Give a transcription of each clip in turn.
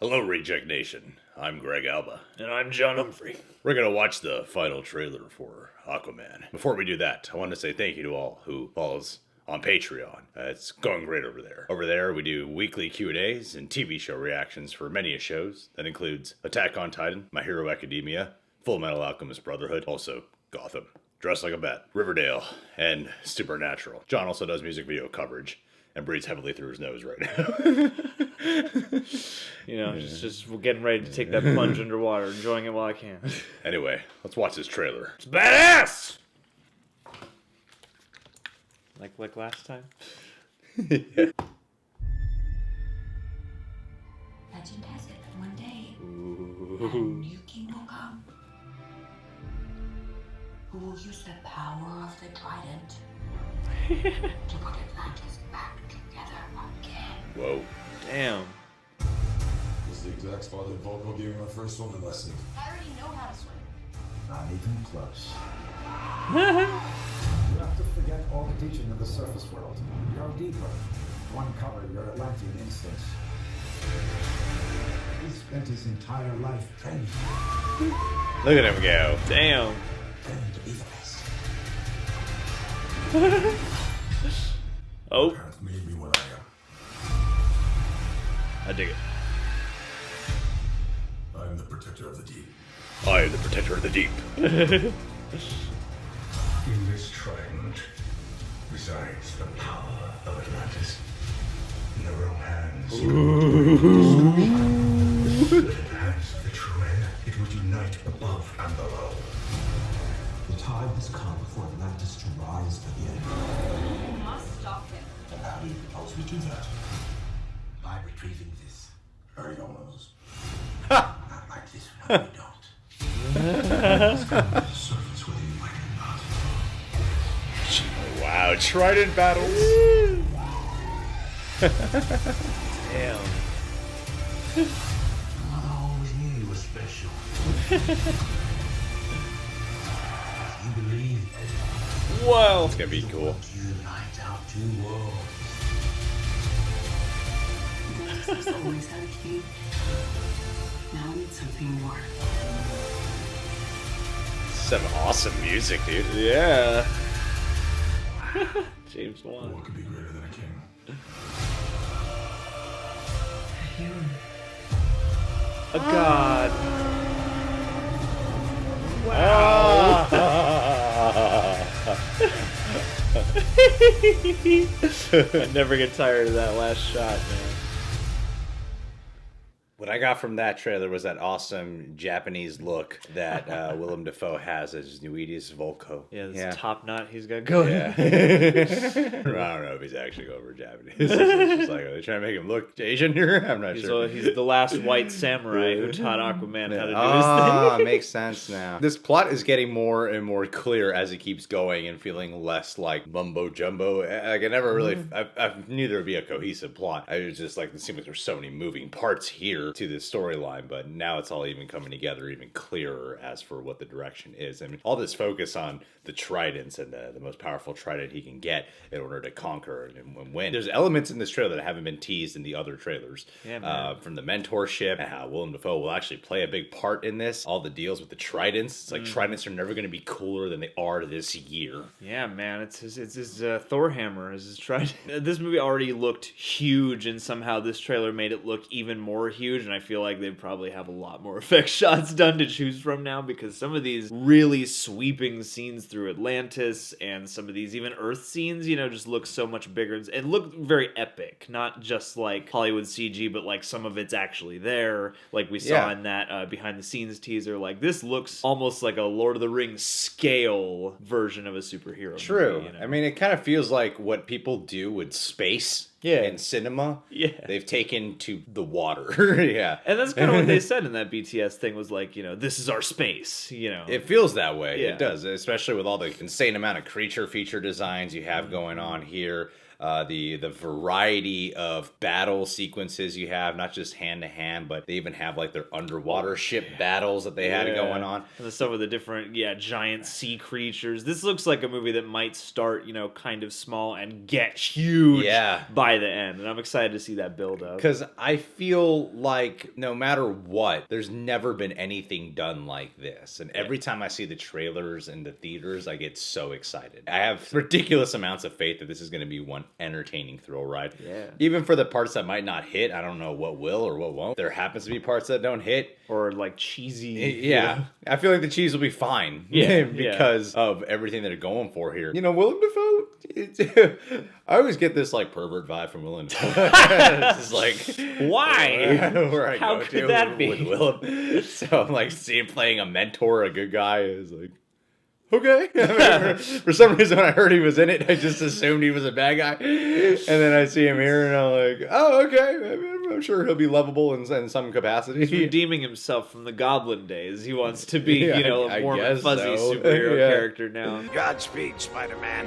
Hello, Reject Nation. I'm Greg Alba. And I'm John Humphrey. We're going to watch the final trailer for Aquaman. Before we do that, I want to say thank you to all who follows on Patreon. It's going great over there. Over there, we do weekly Q&As and TV show reactions for many shows. That includes Attack on Titan, My Hero Academia, Full Metal Alchemist Brotherhood, also Gotham, Dressed Like a Bat, Riverdale, and Supernatural. John also does music video coverage and breathes heavily through his nose right now. Just getting ready to take that plunge underwater, enjoying it while I can. Anyway, let's watch this trailer. It's badass! Like last time? Yeah. Legend has it that one day, a new king will come, who will use the power of the trident to put Atlantis back together again. Whoa. Damn. This is the exact spot that Volko gave me my first swimming lesson. I already know how to swim. Not even close. You have to forget all the teaching of the surface world. Go deeper. Uncover your Atlantean instincts. He spent his entire life training. Look at him go. Damn. Training to be the best. Oh, Parents made me what I am. I dig it. I am the protector of the deep. I am the protector of the deep. In this trident resides the power of Atlantis. In their own hands, it will enhance the true end. It will unite above and below. The time has come for Atlantis to rise again. You must stop him. And how do you propose we do that? By retrieving this. I already got one of those. Not like this one, we don't. Surface whether you like it or not. Wow, Trident battles. Damn. Mother always knew you were special. You believe Whoa. It's gonna be cool. you unite our two worlds. Atlantis has always had a king. Now we need something more. Some awesome music, dude. Yeah. James Wan. What could be greater than a king? A god. I never get tired of that last shot, man. What I got from that trailer was that awesome Japanese look that Willem Dafoe has as Nuidius Volko. Yeah, this top knot he's got going. Yeah. I don't know if he's actually going for Japanese. It's just like, are they trying to make him look Asian here? I'm not sure. He's the last white samurai who taught Aquaman how to do his thing. Makes sense now. This plot is getting more and more clear as it keeps going and feeling less like mumbo jumbo. Like I never really, I knew there would be a cohesive plot. I was just like, it seems like there's so many moving parts here to this storyline, but now it's all even coming together even clearer as for what the direction is. I mean, all this focus on the tridents and the most powerful trident he can get in order to conquer and win. There's elements in this trailer that haven't been teased in the other trailers. Yeah, man. From the mentorship and how Willem Dafoe will actually play a big part in this. All the deals with the tridents. It's like tridents are never going to be cooler than they are this year. Yeah, man, it's his Thor hammer. Is his trident. This movie already looked huge, and somehow this trailer made it look even more huge, and I feel like they probably have a lot more effect shots done to choose from now, because some of these really sweeping scenes through Atlantis and some of these even Earth scenes, just look so much bigger and look very epic. Not just like Hollywood CG, but like some of it's actually there, like we saw in that behind the scenes teaser. Like this looks almost like a Lord of the Rings scale version of a superhero True. movie, I mean, it kind of feels like what people do with space. In cinema, they've taken to the water. Yeah. And that's kind of what they said in that BTS thing was like, this is our space, It feels that way. Yeah. It does, especially with all the insane amount of creature feature designs you have going on here. the variety of battle sequences you have, not just hand to hand, but they even have like their underwater ship battles that they had going on. And the stuff with the different, giant sea creatures. This looks like a movie that might start, kind of small and get huge by the end. And I'm excited to see that build up. Because I feel like no matter what, there's never been anything done like this. And every time I see the trailers in the theaters, I get so excited. I have ridiculous amounts of faith that this is going to be one entertaining thrill ride. Yeah. Even for the parts that might not hit, I don't know what will or what won't. There happens to be parts that don't hit. Or like cheesy. Yeah. I feel like the cheese will be fine. Yeah. because of everything they're going for here. You know, Willem Dafoe, I always get this like pervert vibe from Willem Dafoe. It's just like, why? Where I How go could to that be? with Willem. So I'm like, seeing playing a mentor, a good guy is like, okay. For some reason, when I heard he was in it, I just assumed he was a bad guy. And then I see him here, and I'm like, oh, okay. I'm sure he'll be lovable in some capacity. He's redeeming himself from the Goblin days. He wants to be, a warm and fuzzy so. superhero character now. Godspeed, Spider-Man.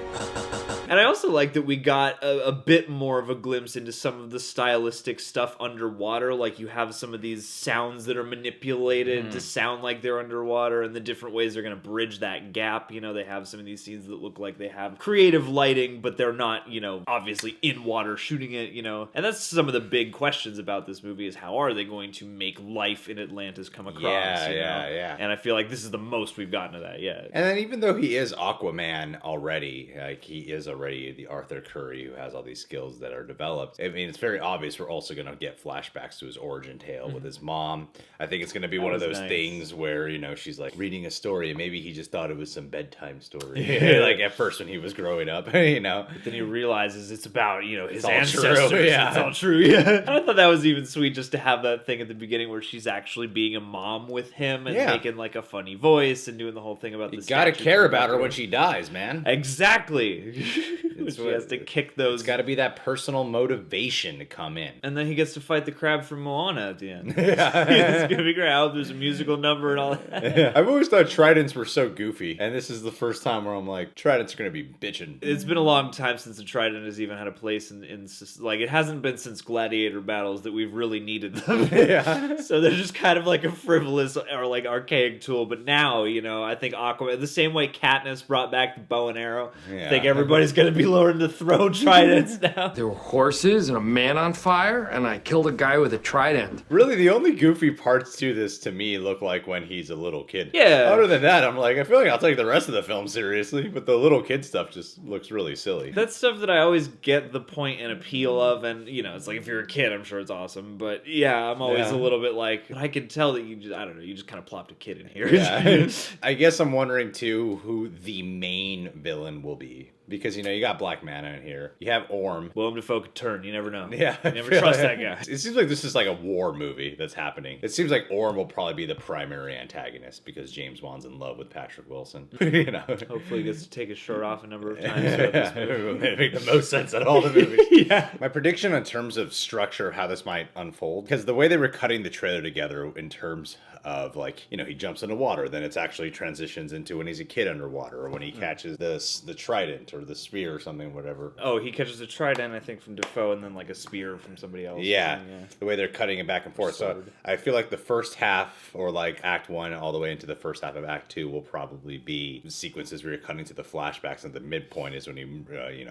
And I also like that we got a bit more of a glimpse into some of the stylistic stuff underwater. Like you have some of these sounds that are manipulated to sound like they're underwater, and the different ways they're going to bridge that gap. They have some of these scenes that look like they have creative lighting, but they're not, obviously in water shooting it, And that's some of the big questions about this movie is how are they going to make life in Atlantis come across? Yeah. And I feel like this is the most we've gotten of that yet. And then even though he is Aquaman already, like he is already the Arthur Curry who has all these skills that are developed. I mean, it's very obvious we're also going to get flashbacks to his origin tale with his mom. I think it's going to be one of those things where, she's like reading a story and maybe he just thought it was some bedtime story. Like at first when he was growing up, But then he realizes it's about, his True. ancestors. Yeah. It's all true. Yeah. And I thought that was even sweet just to have that thing at the beginning where she's actually being a mom with him and making like a funny voice and doing the whole thing about you gotta care about her when she dies, man. Exactly. She has to kick those. It's gotta be that personal motivation to come in. And then he gets to fight the crab from Moana at the end. It's gonna be great. I hope there's a musical number and all that. I've always thought tridents were so goofy, and this is the first time where I'm like, tridents are gonna be bitching. It's been a long time since the trident has even had a place in like it hasn't been since gladiator battles that we've really needed them. So they're just kind of like a frivolous or like archaic tool. But now, I think Aquaman, the same way Katniss brought back the bow and arrow, I think everybody's gonna be learning to throw tridents now. There were horses and a man on fire, and I killed a guy with a trident. Really, the only goofy parts to this to me look like when he's a little kid. Yeah. Other than that, I'm like, I feel like I'll take the rest of the film seriously, but the little kid stuff just looks really silly. That's stuff that I always get the point and appeal of, and it's like if you're a kid, I'm sure it's awesome. But I'm always a little bit like, but I can tell that you just kind of plopped a kid in here. Yeah. I guess I'm wondering too who the main villain will be. Because, you got Black Manta in here. You have Orm. Willem Dafoe could turn. You never know. Yeah. You never trust that guy. It seems like this is like a war movie that's happening. It seems like Orm will probably be the primary antagonist because James Wan's in love with Patrick Wilson. Hopefully he gets to take his shirt off a number of times throughout this movie. It make the most sense out of all the movies. My prediction in terms of structure, how this might unfold, because the way they were cutting the trailer together in terms of like, he jumps into water, then it's actually transitions into when he's a kid underwater or when he catches the trident or the spear or something, whatever. Oh, he catches a trident, I think, from Defoe, and then like a spear from somebody else. Yeah, the way they're cutting it back and forth. Sword. So I feel like the first half, or like Act 1 all the way into the first half of Act 2, will probably be sequences where you're cutting to the flashbacks, and the midpoint is when he,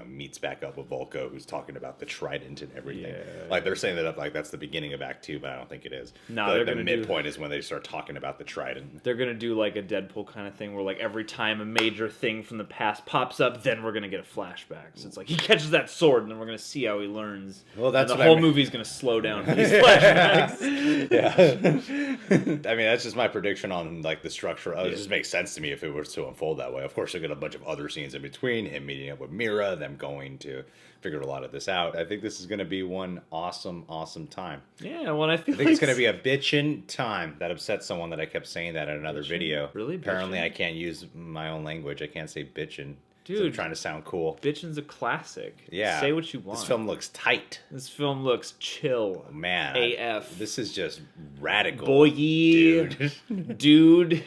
meets back up with Volko, who's talking about the trident and everything. Like they're saying that up like that's the beginning of Act 2, but I don't think it is. No, like, the midpoint is when they start talking about the trident. They're gonna do like a Deadpool kind of thing, where like every time a major thing from the past pops up, then we're gonna get a flashback. So it's like he catches that sword, and then we're gonna see how he learns. Well, that's and the whole movie's gonna slow down for these flashbacks. I mean, that's just my prediction on like the structure. It just makes sense to me if it was to unfold that way. Of course, they'll get a bunch of other scenes in between, him meeting up with Mira, them going to figure a lot of this out. I think this is going to be one awesome time. Yeah, well, I think it's going to be a bitchin' time. That upset someone that I kept saying that in another video. Really? Apparently, bitchin'? I can't use my own language. I can't say bitchin'. Dude, trying to sound cool. Bitchin's a classic. Yeah. Say what you want. This film looks tight. This film looks chill. Man. AF. This is just radical. Boy, dude. dude.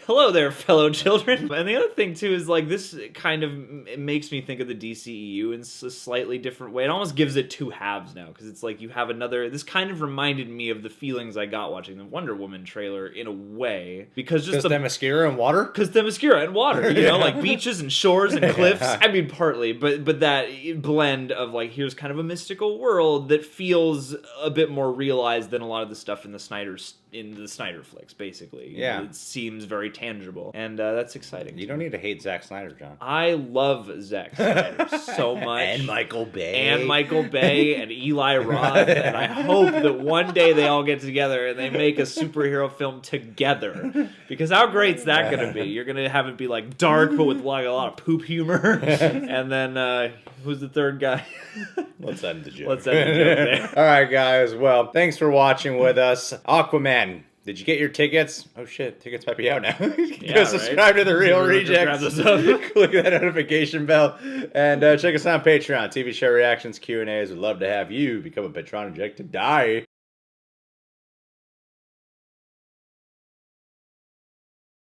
Hello there, fellow children. And the other thing too is like this kind of it makes me think of the DCEU in a slightly different way. It almost gives it two halves now because it's like you have another. This kind of reminded me of the feelings I got watching the Wonder Woman trailer in a way because just the Themyscira and water. Because Themyscira and water, you know, like beaches and shores and cliffs. I mean, partly, but that blend of like here's kind of a mystical world that feels a bit more realized than a lot of the stuff in the Snyder flicks. Basically, Yeah, it seems very tangible, and that's exciting. You don't need to hate Zack Snyder, John. I love Zack Snyder so much, and Michael Bay, and Eli Roth, and I hope that one day they all get together and they make a superhero film together. Because how great's that going to be? You're going to have it be like dark, but with like a lot of poop humor, and then who's the third guy? Let's end the joke. Let's end the joke there. All right, guys. Well, thanks for watching with us. Aquaman. Did you get your tickets? Oh shit, tickets might be out now. Go subscribe to The Real Rejects. Click that notification bell. And check us out on Patreon. TV show reactions, Q&As. We'd love to have you become a Patron Inject to die.